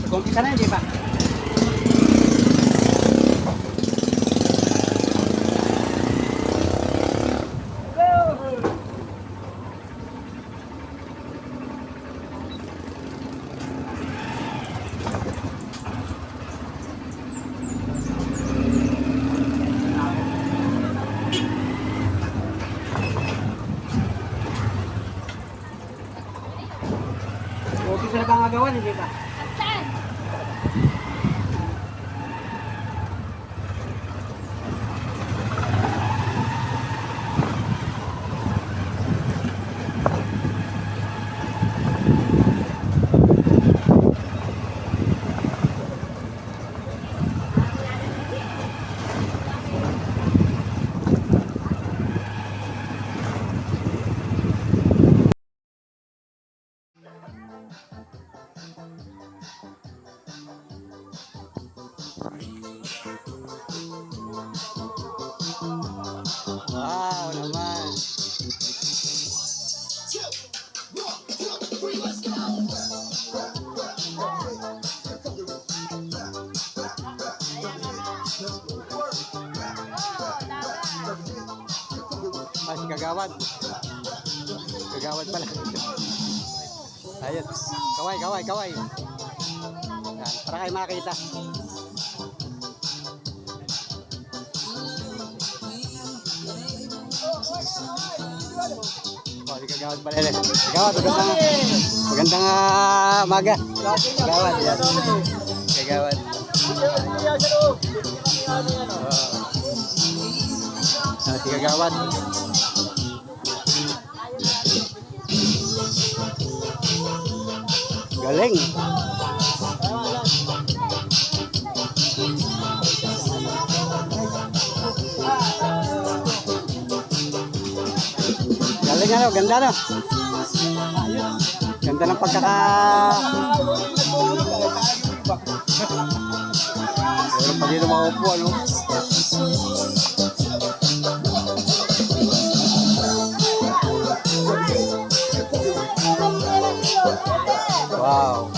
Kumpisa na, di ba? Kumpisa na bang agawan, di ba? Wow naman. Mas kagawad. Kagawad pala. Ayun. Kaway, kaway, kaway. Yan, para kayo makita. Oh, di kagawad pala rin. Kagawad, magandang maga. Kagawad, yan. Kagawad. Si kagawad. Galing. Galing ano, ganda no? Ganda ng pagkaka... Pero pag dito makaupo, ano? Wow.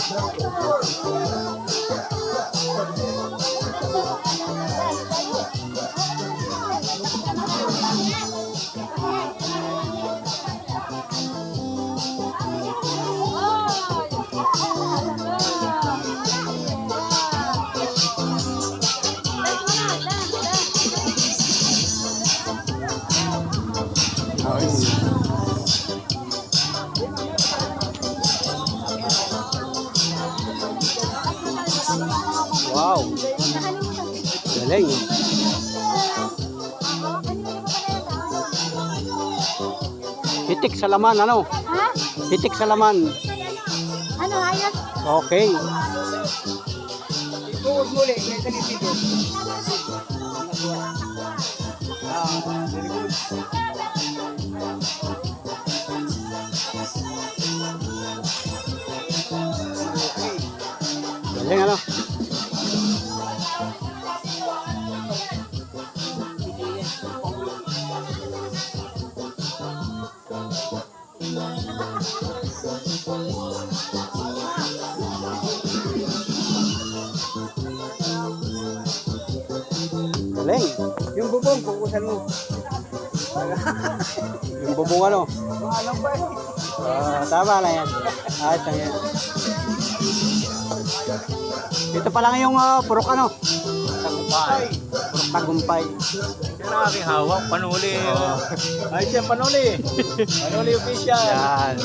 Wow. Galing. Hitik sa laman, ano? Ha? Hitik sa laman. Ano, ayos? Okay. Ibuhos muli, may sakit dito. Very good. Galing, ano? Galing. Yung bubong, kukusan mo. Yung bubong ano? Maalam ba eh? Tama na yan. Ayos lang yan. Ito pa lang yung purok ano? Tagumpay. Purok tagumpay. Yan ang aking hawak, panuli. Ayos yan, panuli. Panuli official. Yan.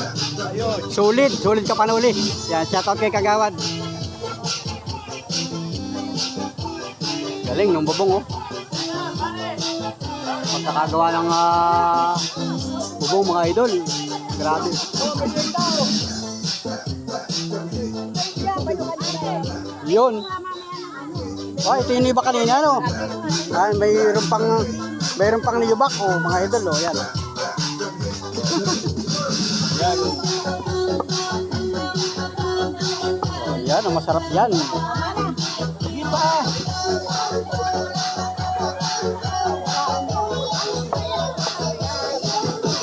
Ayun. Sulit. Sulit ka panuli. Yan. Shoutout kay Kagawad. Galing nung bubong oh. Pagkakagawa ng bubong mga idol. Grabe. Yun. Oh, ito yung iba kanina, no? Ay, mayroon pang niyubak, oh, mga idol, oh, yan. Yan. Oh, yan, ang masarap yan. Iba.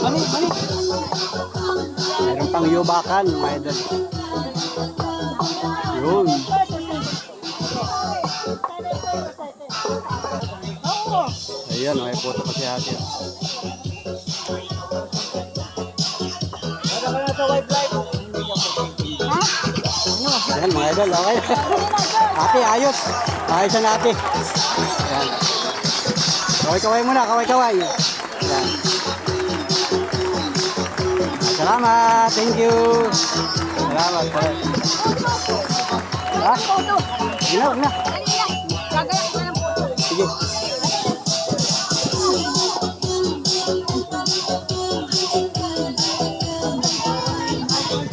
Mani. Mayroon pang yubakan, mga idol. Yun. Ayan, may photo pa si ate. Ayan, mga idol, okay. Ate, ayos. Ayos na ate. Ayan. Kaway-kaway muna, kaway-kaway. Ayan. Salamat, thank you. Salamat. Ha? Huwag na. Sige.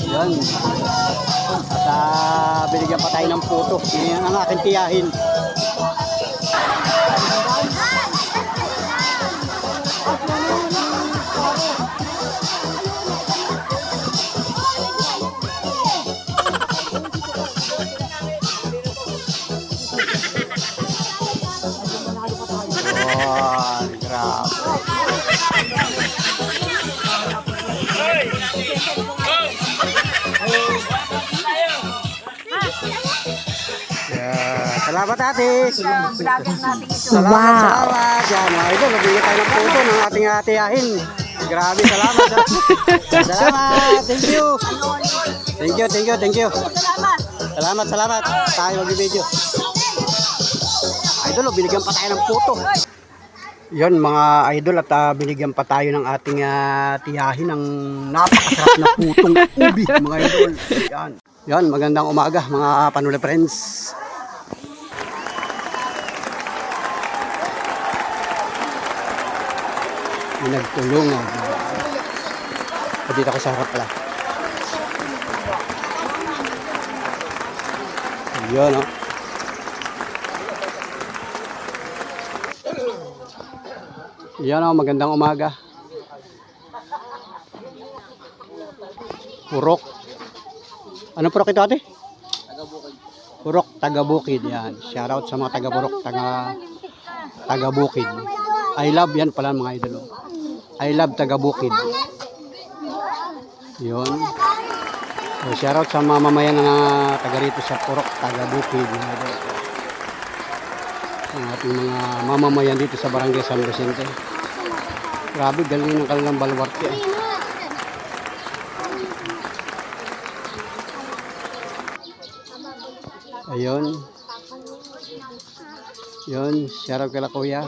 Yan. At binigyan pa tayo ng photo. Yan ang aking tiyahin. Oh, grabe. Yeah. Salamat ate. Salamat. Yan, mga idol, nabigyan tayo ng photo ng ating atiyahin. Grabe, salamat. Salamat. Thank you. Thank you. Salamat. Tayo mag-video. Idol, binigyan pa tayo ng photo. Yan mga idol, at binigyan pa tayo ng ating tiyahin ng napakasarap na putong ubi, mga idol. Yan, magandang umaga mga Panuli friends. Nagtulungan. Dito ako sa harap pala. Yan, oh. Yan, oh, magandang umaga. Purok. Anong purok ito, ate? Taga-Bukid. Purok, Taga-Bukid. Yan. Shoutout sa mga taga-Purok, Taga-Bukid. I love yan pala mga idol. I love Taga-Bukid. Yun. So, shoutout sa mga mamayan na taga rito sa Purok, Taga-Bukid. Ang ating mga mamamayan dito sa Barangay San Vicente. Grabe, galing ng kanilang baluarte. Ayun. Yun, shoutout kala kuya.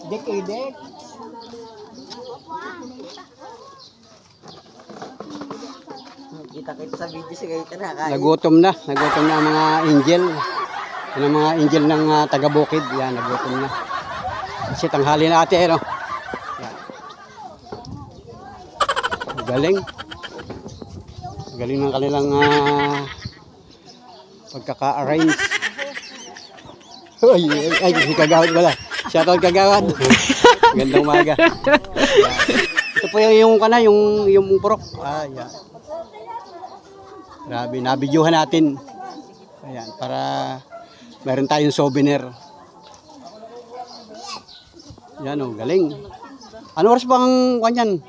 Dek. Kita sa video si kayo na. Nagutom na ang mga angel. Ang mga angel ng Taga-Bukid. Yan, nagutom na. Kasi tanghali na ate, no? Yan. Galing ng kanilang pagkaka-arrange. Ay, si Kagawad pala. Shoutout Kagawad. Gandang umaga. Ito po yung purok. Yan. Grabe, nabidyohan natin. Ayan, para meron tayong souvenir. Yan, oh, galing. Ano oras bang kanyan?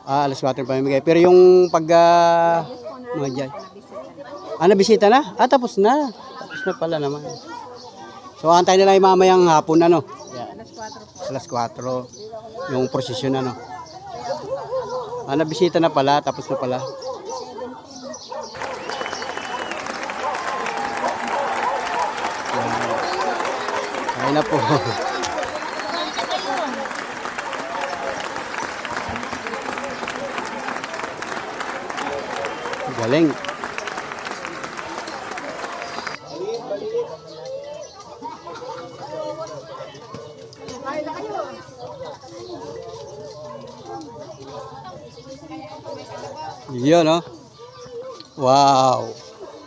Alas 4 pa pamimigay. Pero yung mga dyan. Nabisita na? Tapos na. Tapos na pala naman. So, antay nila yung mamayang hapon, ano? Yan. Alas 4. Yung prosesyon, ano? Nabisita na pala, tapos na pala. Ay na po. Galing. Yun, no? Wow.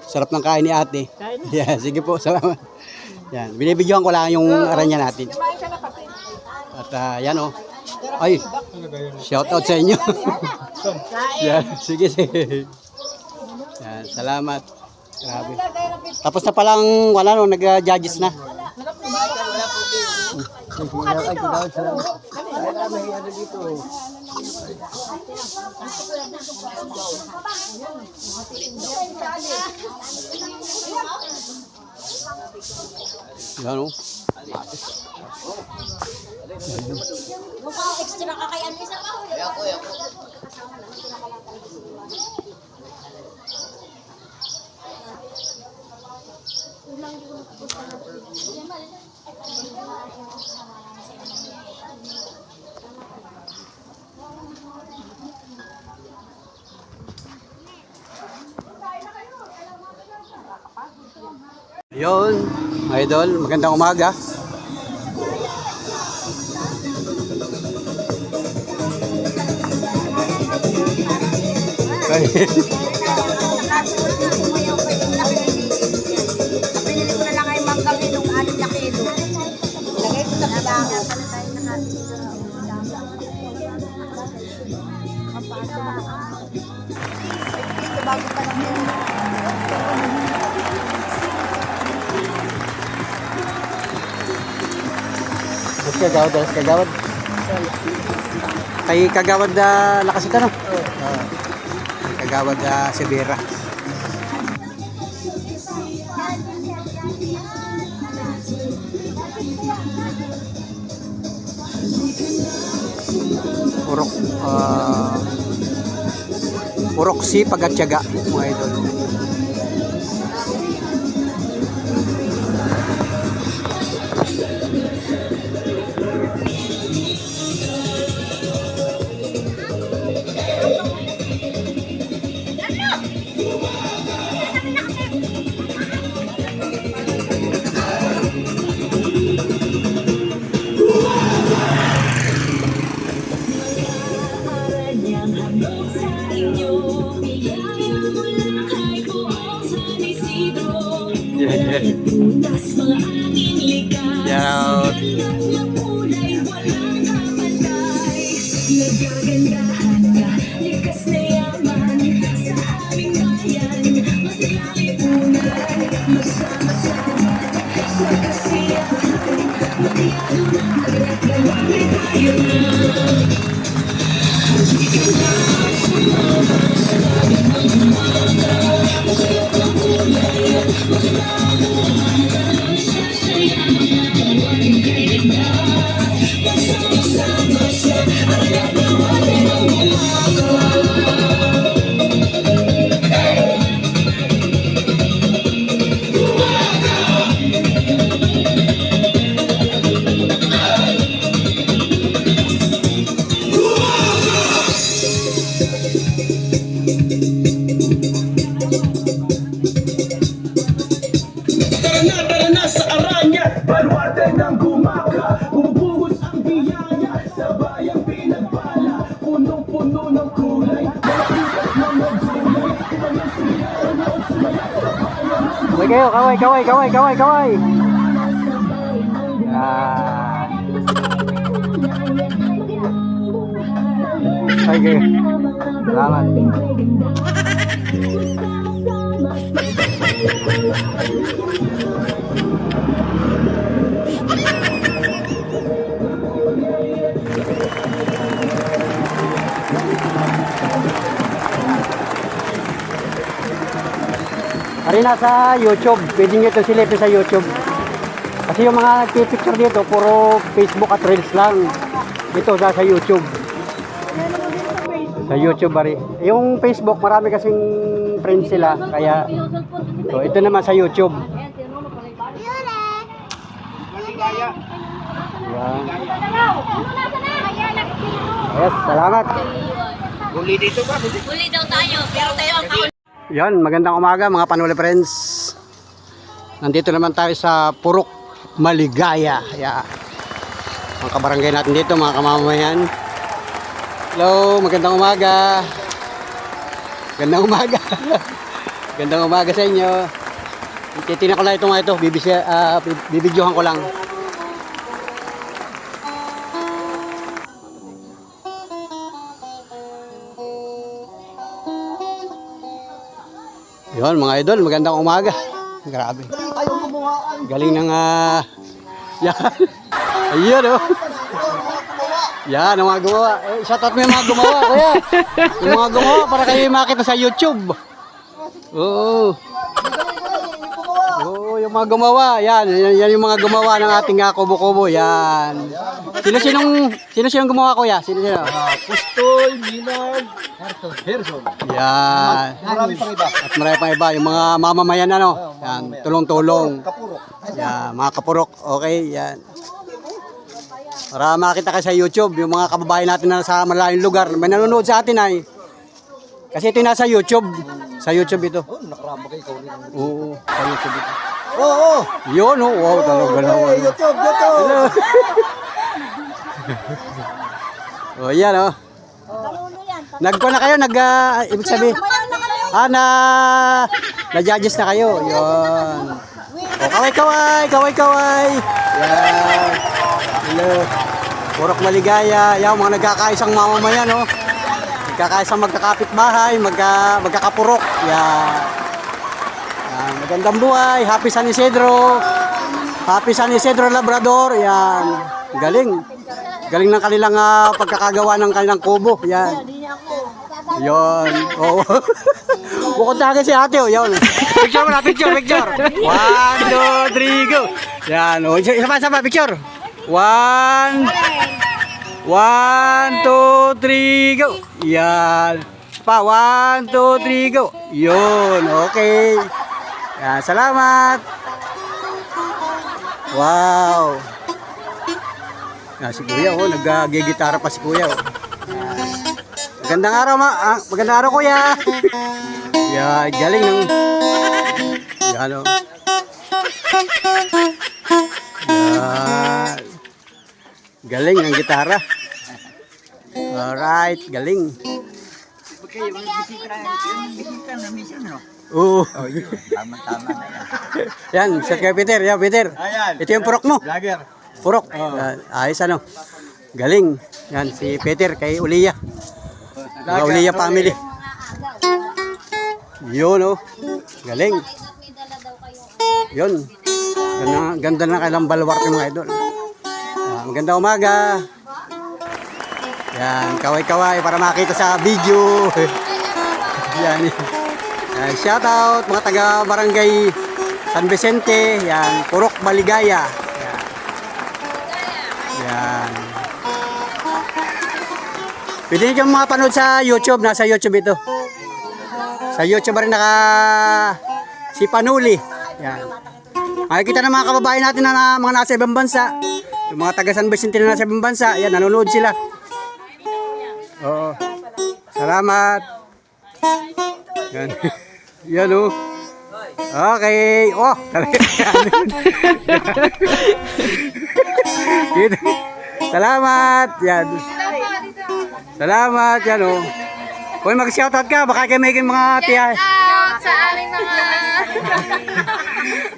Sarap ng kain ni ate. Yeah, sige po, salamat. Yan, binibidyohan ko lang yung aranya natin. At yan, oh. Ay, shout out sa inyo. Yan, sige, sige. Yan, salamat. Grabe. Tapos na palang, wala no, nag-judges na. Ay, salamat. Yan, oh. Mukhang extra ka kay Anissa pa. Yun, idol, magandang umaga. Pinili ko na lang ay manggabi nung 6 na kilo. Lagay ko sa bilangan. Ito bago pa lang yun. Dalas kagawad. Kay kagawad lakas ito, no? Kagawad Severa. Purok si pagatyaga, mga idol. Shout. Tara na sa Aranya, baluarte ng gumaka, bumubuhos ang biyaya, sa bayang pinagpala, punong-puno ng kulay, malapitas ng magulay, ibang siya, ang sumaya sa bayan. Kaway kayo, kaway. Ah. Okay. Salamat. Ari nasa YouTube, pwede nyo ito silipin sa YouTube. Kasi yung mga nagpipicture dito, puro Facebook at Reels lang. Ito sa YouTube. Sa YouTube, Ari. Yung Facebook, marami kasing friends sila. Kaya, ito naman sa YouTube. Yan. Yes, salamat. Huli dito ba? Huli daw tayo, pero tayo ang kauna. Yan, magandang umaga mga Panuli friends. Nandito naman tayo sa Purok Maligaya. Yeah. Mga kabarangay natin dito, mga kamamayan. Hello, magandang umaga. Gandang umaga. Gandang umaga sa inyo. Titignan ko lang ito mga ito. Bibidyohan ko lang. Yun mga idol, magandang umaga. Grabe. Galing ng yan. Ayun oh. Yan, ang mga gumawa. Eh, shoutout mo yung mga gumawa, kuya. Yung mga gumawa para kayo makita sa YouTube. Oo. Oo, yung mga gumawa. Yan yung mga gumawa ng ating kubo-kubo. Yan. Sino gumawa, kuya? Sino? Pustoy, Minard, Herson. Yan. Marami pang iba. At marami pang iba. Yung mga mamamayan yan, tulong-tulong. Kapuro. Yan, mga kapurok. Okay, yan. Para makita kayo sa YouTube, yung mga kababayan natin na sa malayong lugar, may nanonood sa atin ay. Kasi ito nasa YouTube. Sa YouTube ito. Oh, nakarama kayo ikaw rin. Oo, sa YouTube ito. Oo. Yun, oh, wow, talaga naman. YouTube. Hello. Oh, yan, oh. Nagko na kayo, ibig sabihin. Na-judges na kayo. Yun. Oh, kaway. Yan. Hello. Purok maligaya. Yan, mga nagkakaisang mamamayan, oh. Nagkakaisang magkakapitbahay, magkakapurok. Yan. Yan. Magandang buhay. Happy San Isidro. Happy San Isidro Labrador. Yan. Galing ng kanilang pagkakagawa ng kanilang kubo. Yan. Yan. Oh. Bukuntahan si ate, oh. Yan. Picture. 1, 2, 3, go. Yan. Oh. Isa pa, picture. 1, 2, 3, go. Yan. Pa, 1, 2, 3, go. Yun, okay. Yan, salamat. Wow. Yan, si kuya, oh, nag-gigitara pa si kuya, oh. Yan. Magandang araw, magandang araw, kuya. Yan, galing ng... Yan, oh. Yan. Galing ng gitara. Alright, galing. Oo. Tama-tama na Yan, yan. set kay Peter. Yan, Peter. Ayan. Ito yung purok mo. Vlogger. Purok. Yan, ayos ano. Galing. Yan, si Peter kay Uliya. Mga Uliya family. Yun, oh. Galing. Yun. Ganda na kailang baluarte mga idol. Magandang umaga. Yan, kaway-kaway para makita sa video. Yan. Shout out mga taga Barangay San Vicente. Yan, Purok Maligaya. Yan. Pwede nyo mapanood sa YouTube. Nasa YouTube ito. Sa YouTube rin si Panuli. Yan. Makikita ng mga kababayan natin na mga nasa ibang bansa. Yung mga taga San Vicente na nasa ibang bansa, yan, nanonood sila. Oo. Salamat. Yan. Yan, oh. Okay. Oh, salamat. Yan. Salamat. Yan, oh. Kung mag-shoutout ka, baka kayo may mga tiyan. Shoutout sa aming mga...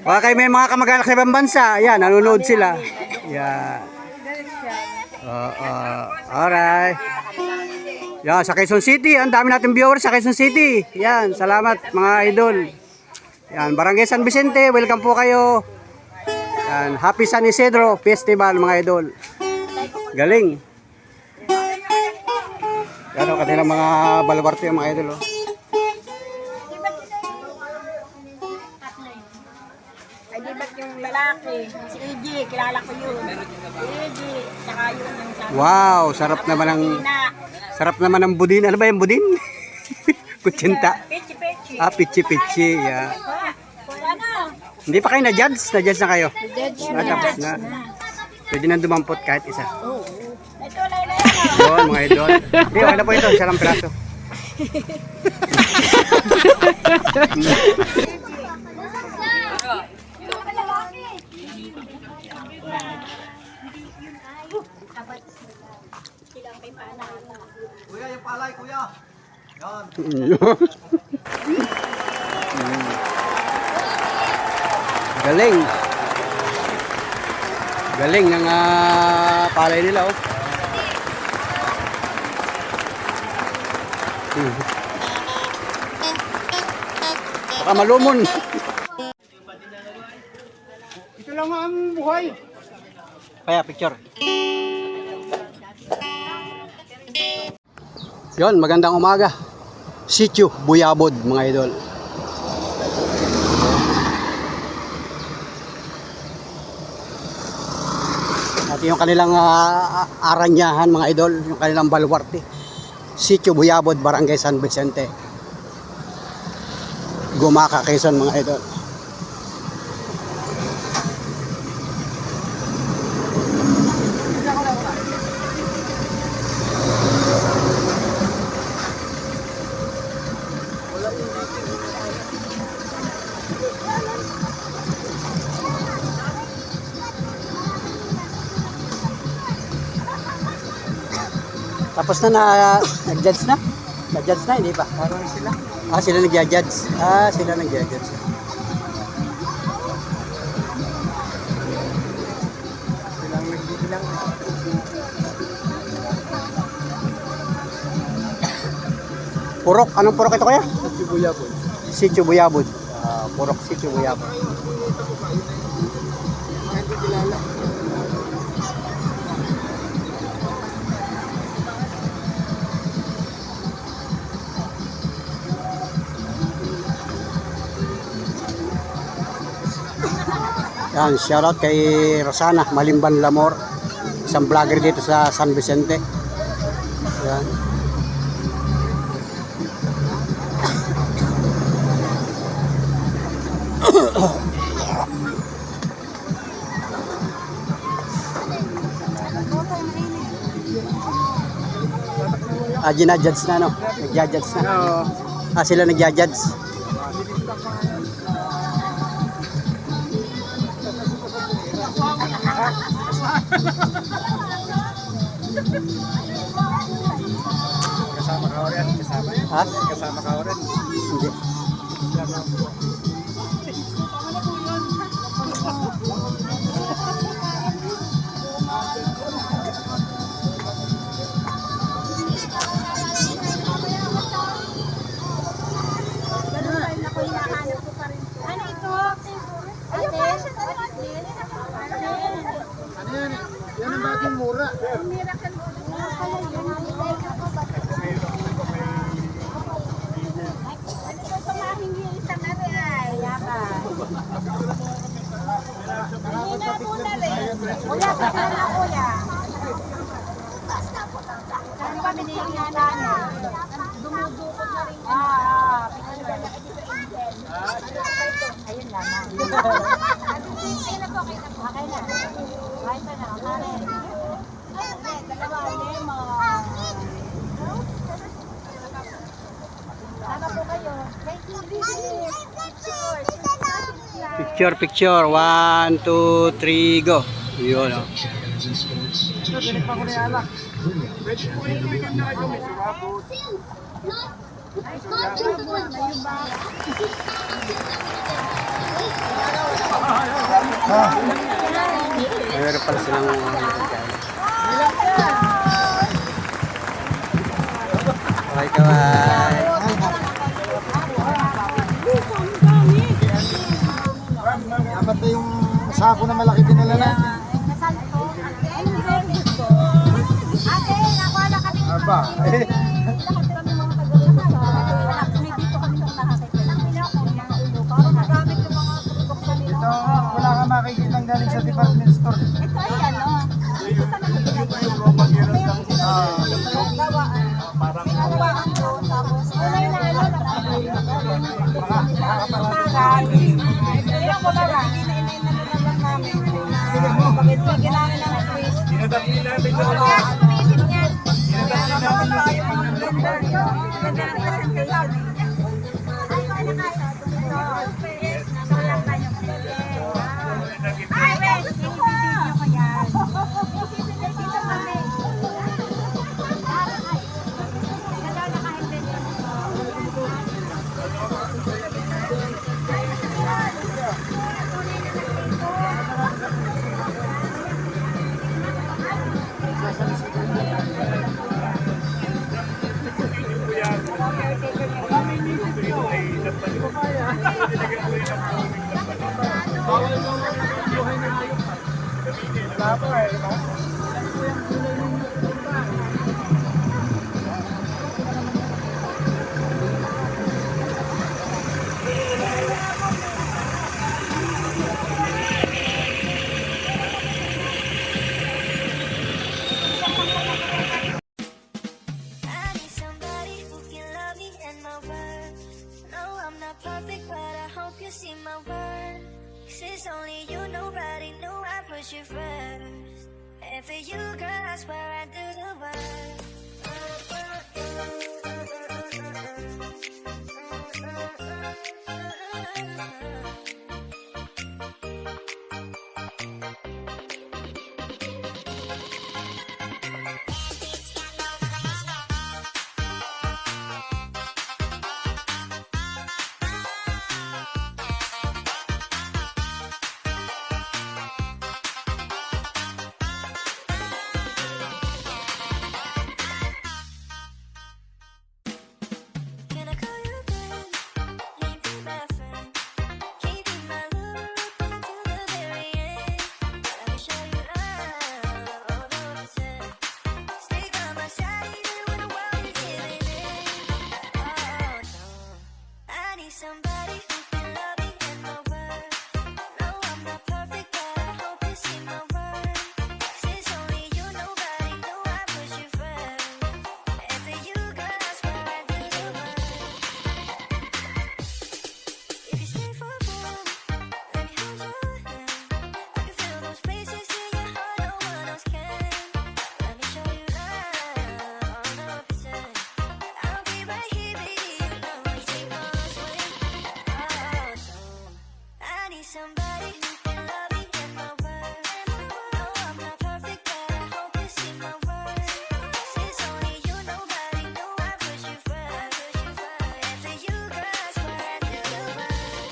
Baka kayo may mga kamag-anak sa ibang bansa. Yan, nanonood sila. Yan. Alright. Yan, sa Quezon City. Ang dami natin viewers sa Quezon City. Yan, salamat mga idol. Yan, Barangay San Vicente. Welcome po kayo. Yan, Happy San Isidro Festival mga idol. Galing. Yan o, kanilang mga baluarte yung mga idol. Oh. Ay, di ba't yung lalaki? Si EG, kilala ko yun. EG, tsaka yun yung sabi. Wow, sarap naman ng budin. Ano ba yung budin? Kutsinta. Pichi-pichi. Pichi-pichi. Yeah. Ano? Hindi pa kayo na-judge? Na-judge na kayo? Judge Tapos na. Pwede na dumampot kahit isa. Ito, Layla yan. Yun, mga idol. Hindi, okay na po ito. Isa lang piraso. Kuya, yung palay, kuya. Galing. Galing ng palay nila, oh. Baka malumon. Ito lang ang buhay. Kaya picture. Yon, magandang umaga. Sitio Buyabod, mga idol. At yung kanilang aranyahan, mga idol, yung kanilang baluarte. Sitio Buyabod, Barangay San Vicente. Gumaka, Quezon, mga idol. Tapos na nag-judge na? Nag-judge na, hindi pa? Parang sila. Sila nag-judge. Sila nag-judge. Silang nagbibilang. Purok, anong purok ito kaya? Sitio Buyabod. Sitio Buyabod. Purok Sitio Buyabod. Hindi kilala. Yan, shoutout kay Rosana Malimban Lamor, isang vlogger dito sa San Vicente. Yan. Ginajudge na, no? Nag-judge na. Oo. Sila nag-judge. Kasama ka rin. Kasama yan. Ha? Kasama ka rin. Hindi. Ano ito? Ayun pa siya na lang. Ano yan? Yan ang bagong mura. Miracle. Kuya, pagka na kuya. Ano ba binigyan nga namin? Dumudukot na rin. Ayun lang. Okay na po, okay na po. Okay na. Kahit pa na, okay. Dalawa, lemon. Sana po kayo. Thank you, Bibi. Picture, picture. 1, 2, 3, go. Yun, oh. Galing pa ko na alak. Pwede po yung weekend na kayo. May surabot. Mayroon pala silang okay, kaway. Dapat na yung sako na malaki din nila natin. Ate, nakuha na kami. Aba. Lahat kami mga taga-wala. Dito kami nakakita. Parang nagamit yung mga produkto nila. Ito, wala ka makikita galing sa department store. Ito ay ano? Ito talaga ginagawa. Gawaan. Gawaan doon. Tapos, unay na ano, nakakapagay. Ilang ko ba ba? Inainay na lang namin. Sige mo, pagkigin namin ng twist. Dinadali namin na Kaya, tumisin yan. Kaya naman tayo mga blender. Ganda ng presentation. Ay, kaya na kaya. Sayang tayo. Ay, wait. I-video ko yan. Dito kami. Ganda na kahit din. Hindi ko kaya. Bawal daw ang buhay na hayop. Wala po eh, diba? I need somebody who can love me and my worth. No, I'm not perfect, but I hope you see my worth. 'Cause it's only you, nobody knew I put you first. And for you, girl, I swear I do the work. Can I call you babe? Can you be my friend? Can you be my lover up until the very end? Let me show you love, all the pretend. Stay by my side even when the world is giving in. Oh no, I need somebody who can love me and my worth. No, I'm not perfect, but I hope you see my worth. 'Cause it's only you, nobody knew I put you first. And for you, girl, I swear I do the work. If you stay for a while, let me hold your hand. I can feel those places in your heart no one else can. Let me show you love, all the pretend. I'll be right here, baby, you know I take all the swing. Oh no, I need somebody who can love me and my worth. No, I'm not perfect, but I hope you see my worth. 'Cause it's only you, nobody knew I put you first. And for you, girl, I swear I do the work.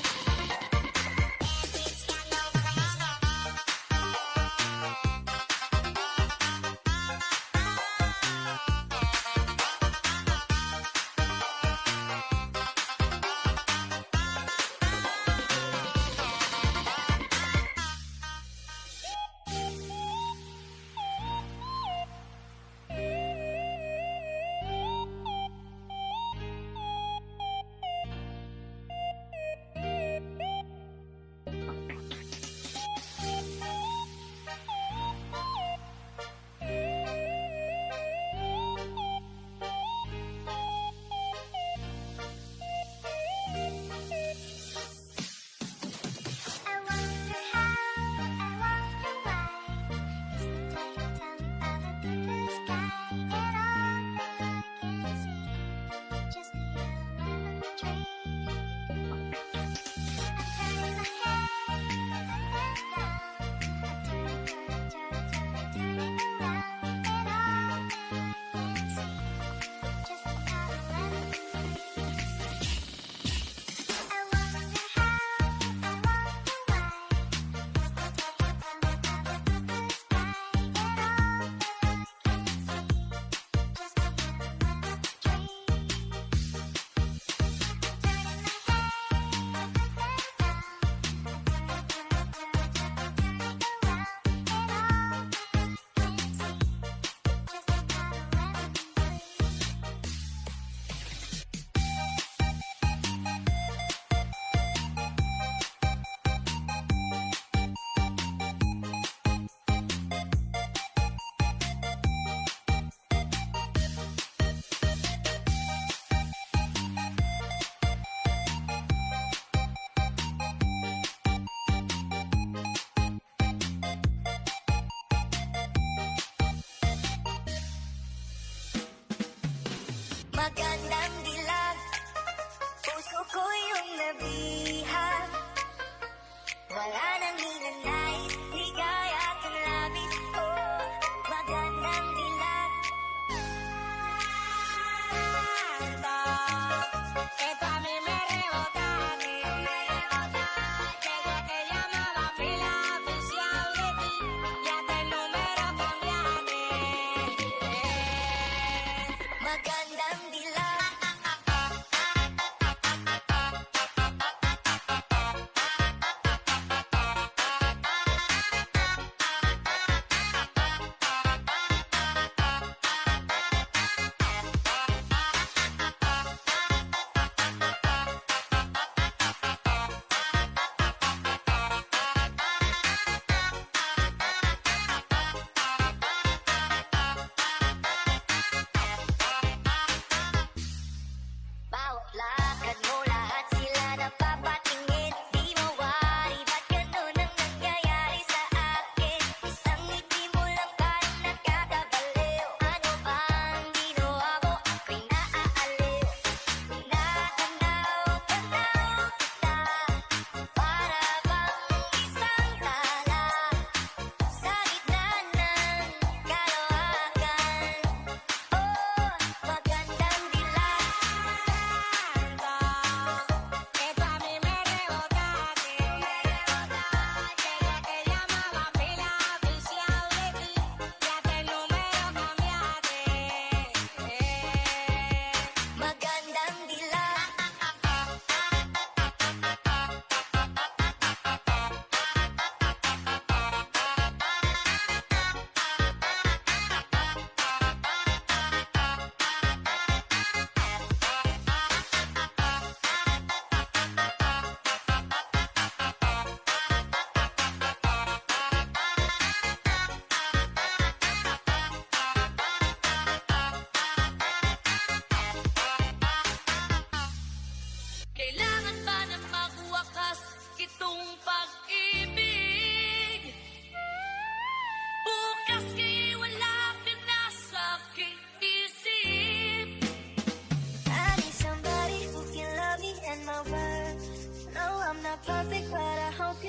I wonder how, I wonder why. Sometimes you tell me about the blue sky and all that I can see, just the yellow lemon tree. I'm turning my head up and down. I'm turning around, and all that I can see, just the yellow lemon tree. I wonder how, I wonder why. Magandang dilag, puso ko yung nabihag. Wala nang hinanais, ligaya at ang labis ko. Magandang dilag. Esto a mí me rebota, desde que llamaba fila oficial de ti, ya hasta el número cambiaste. Magandang dilag.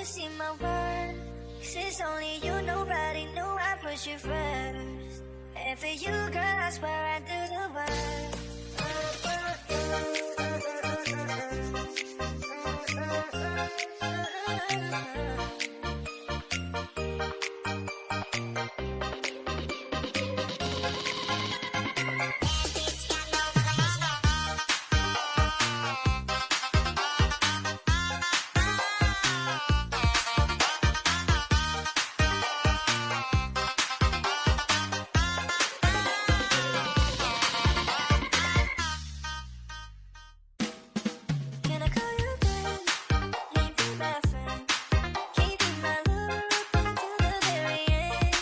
you see my worth. 'Cause it's only you, nobody knew I put you first. And for you, girl, I swear I do the work. Can I call you back? Need be my friend. Keep in my loop until the very end.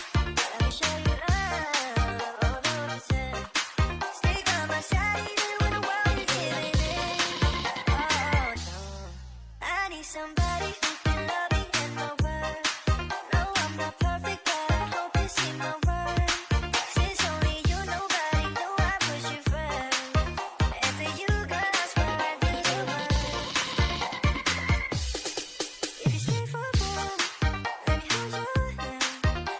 Let me show you love, all the reason. Stay by my side even when the world is giving in. Oh no, I need somebody who can love me and my word. No, I'm not perfect, but I hope you see my worth. 'Cause it's only you, nobody knew I put you first. And for you, girl, I swear I do the work. If you stay for a moment, let me hold your hand.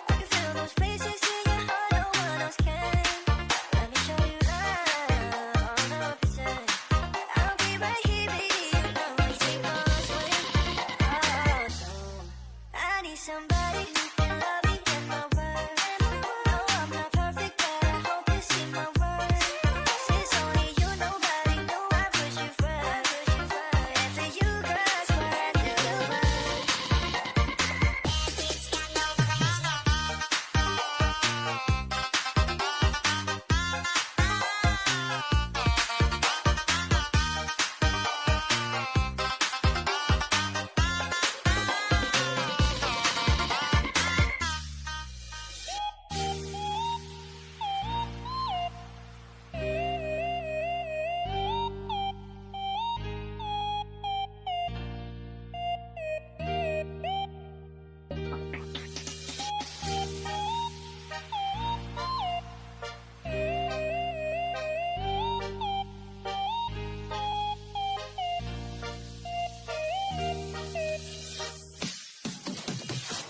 I can feel those places in your heart no one else can. Let me show you love, 100%. I'll be right here, baby, you know I take all swing. Oh no, I need somebody who can love me and my word. No, I'm not perfect, but I hope you see my worth. 'Cause it's only you, nobody knew I put you first. And for you, girl, I swear I do the work.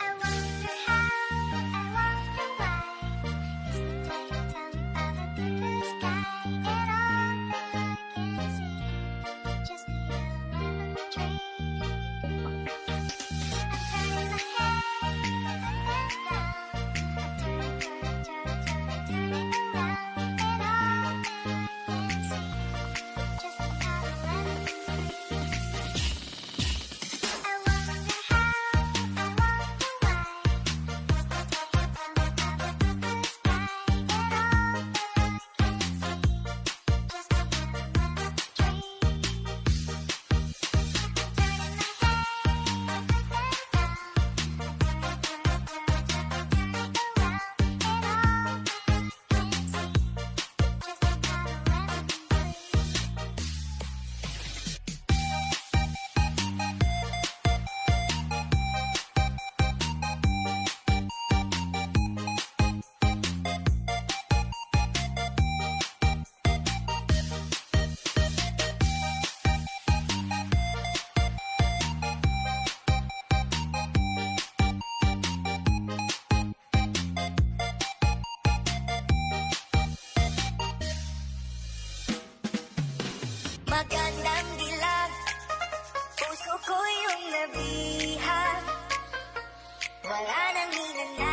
I wonder how, I wonder why. Is the title of a blue sky, and all that I can see, just a yellow lemon tree. I'm turning my head up and down. I'm turning around, and all that I can see, just a yellow lemon tree. I wonder how, I wonder why. Is the title of a blue sky, and all that I can see, just a yellow lemon tree. Turning my head up and down, turning around, and all that I can see, just a Magandang dilag, puso ko yung nabihag. Wala nang hinanap.